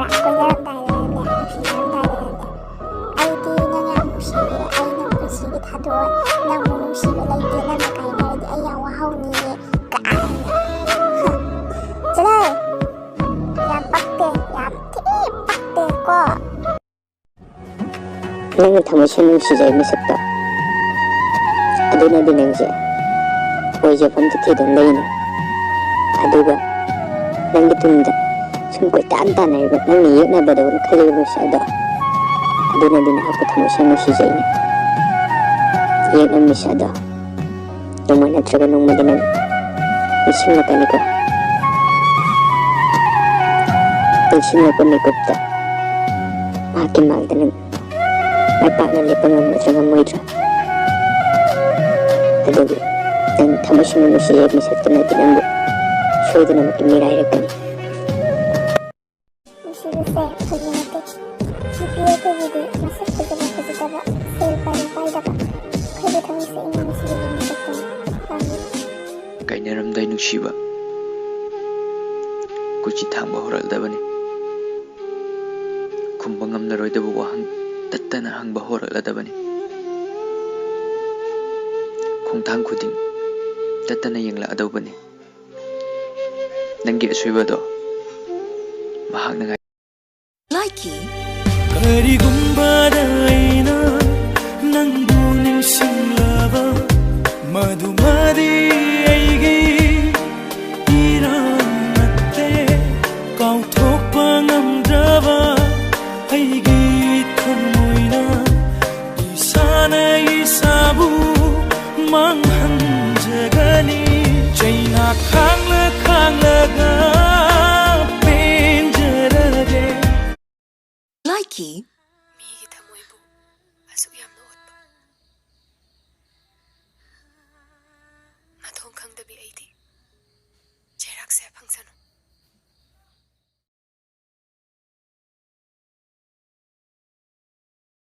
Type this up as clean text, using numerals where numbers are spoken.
ꯈꯪꯕ꯭ꯔꯥ ꯀꯣꯏꯅꯔꯝꯗꯥꯏꯗꯅꯦ ꯅꯨꯡꯁꯤꯅꯔꯝꯗꯥꯏꯗꯅꯦ ꯑꯩꯗꯤ ꯅꯪ ꯌꯥꯝ ꯅꯨꯡꯁꯤꯌꯦ ꯑꯩ ꯅꯪ ꯄꯨꯟꯁꯤꯒꯤ ꯊꯥꯗꯣꯛꯑꯣꯏ ꯅꯪꯕꯨ ꯅꯨꯡꯁꯤꯕ ꯂꯩꯇꯦ ꯅꯪꯒ ꯀꯥꯏꯅꯔꯗꯤ ꯑꯩ ꯌꯥꯝ ꯋꯥꯍꯧꯅꯤꯌꯦ ꯀꯥꯏꯅ ꯆꯠꯂꯣ ꯌꯥꯝ ꯄꯛꯇꯦ ꯌꯥꯝ ꯊꯤ ꯄꯛꯇꯦꯀꯣ ꯅꯪꯅ ꯊꯃꯣꯏ ꯁꯦꯡꯅ ꯅꯨꯡꯁꯤꯖꯩ ꯃꯁꯛꯇꯣ ꯑꯗꯨꯅꯗꯤ ꯅꯪꯁꯦ ꯑꯣꯏꯖꯐꯝꯗꯤ ꯊꯤꯗꯨꯅ ꯂꯩꯅꯤ ꯑꯗꯨꯒ ꯅꯪꯒꯤ ꯇꯨꯡꯗ ꯁꯨꯝ ꯀꯣꯏꯇꯥꯟ ꯇꯥꯟꯅꯔꯤꯕ ꯅꯪꯅ ꯌꯦꯛꯅꯕꯗꯧꯅ ꯈꯜꯂꯤꯕ ꯃꯤꯁꯛꯗꯣ ꯑꯗꯨꯅꯗꯤ ꯅꯍꯥꯛꯄꯨ ꯊꯃꯣꯏ ꯁꯦꯡꯅ ꯅꯨꯡꯁꯤꯖꯩꯅꯤ ꯌꯦꯛꯅꯕ ꯃꯤꯁꯛꯗꯣ ꯅꯣꯡꯃ ꯅꯠꯇ꯭ꯔꯒ ꯅꯣꯡꯃꯗꯤ ꯅꯪ ꯅꯤꯡꯁꯤꯡꯂꯛꯀꯅꯤꯀꯣ ꯅꯤꯡꯁꯤꯡꯂꯛꯄ ꯃꯤꯀꯨꯞꯇ ꯃꯍꯥꯛꯀꯤ ꯃꯥꯡꯗ ꯅꯪ ꯃꯥꯏ ꯄꯥꯛꯅ ꯂꯦꯞꯄ ꯉꯝꯒꯗ꯭ꯔꯥ ꯉꯝꯃꯣꯏꯗ꯭ꯔꯥ ꯑꯗꯨꯕꯨ ꯅꯪ ꯊꯃꯣꯏ ꯁꯦꯡꯅ ꯅꯨꯡꯁꯤꯖꯩ ꯃꯤꯁꯛꯇꯨꯅꯗꯤ ꯅꯪꯕꯨ ꯁꯣꯏꯗꯅꯃꯛꯀꯤ ꯃꯤꯔꯥꯏꯔꯛꯀꯅꯤ ꯅꯨꯡꯁꯤꯕꯁꯦ ꯐꯥꯒꯤ ꯅꯠꯇꯦ ꯅꯨꯄꯤ ꯑꯩꯈꯣꯏꯒꯤꯗꯤ ꯃꯁꯛ ꯐꯖꯕ ꯐꯖꯗꯕ ꯁꯦꯜ ꯄꯥꯏꯕ ꯄꯥꯏꯗꯕ ꯑꯩꯈꯣꯏꯒꯤ ꯊꯃꯣꯏ ꯁꯦꯡꯅ ꯅꯨꯡꯁꯤꯕ ꯃꯤꯁꯛꯇꯨꯅꯤ ꯄꯥꯝꯃꯤ ꯀꯥꯏꯅꯔꯝꯗꯥꯏ ꯅꯨꯡꯁꯤꯕ ꯀꯣꯏꯆꯤ ꯊꯥꯡꯕ ꯍꯧꯔꯛꯂꯗꯕꯅꯤ ꯈꯨꯝꯕ ꯉꯝꯂꯔꯣꯏꯗꯕ ꯋꯥꯍꯪ ꯇꯠꯇꯅ ꯍꯪꯕ ꯍꯧꯔꯛꯂꯗꯕꯅꯤ ꯈꯣꯡꯊꯥꯡ ꯈꯨꯗꯤꯡ ꯇꯠꯇꯅ ꯌꯦꯡꯂꯛꯑꯗꯧꯕꯅꯤ ꯅꯪꯒꯤ ꯑꯁꯣꯏꯕꯗꯣ ꯃꯍꯥꯛꯅ ꯀꯔꯤꯒꯨꯝꯕꯗ ꯑꯩꯅ ꯅꯪꯕꯨ ꯅꯤꯡꯁꯤꯡꯂꯕ ꯃꯗꯨꯃꯗꯤ ꯑꯩꯒꯤ ꯏꯔꯥꯟ ꯅꯠꯇꯦ ꯀꯥꯎꯊꯣꯛꯄ ꯉꯝꯗ꯭ꯔꯕ ꯑꯩꯒꯤ ꯊꯃꯣꯏꯅ ꯏꯁꯥꯅ ꯏꯁꯥꯕꯨ ꯃꯥꯡꯍꯟꯖꯒꯅꯤ ꯆꯩꯅꯥ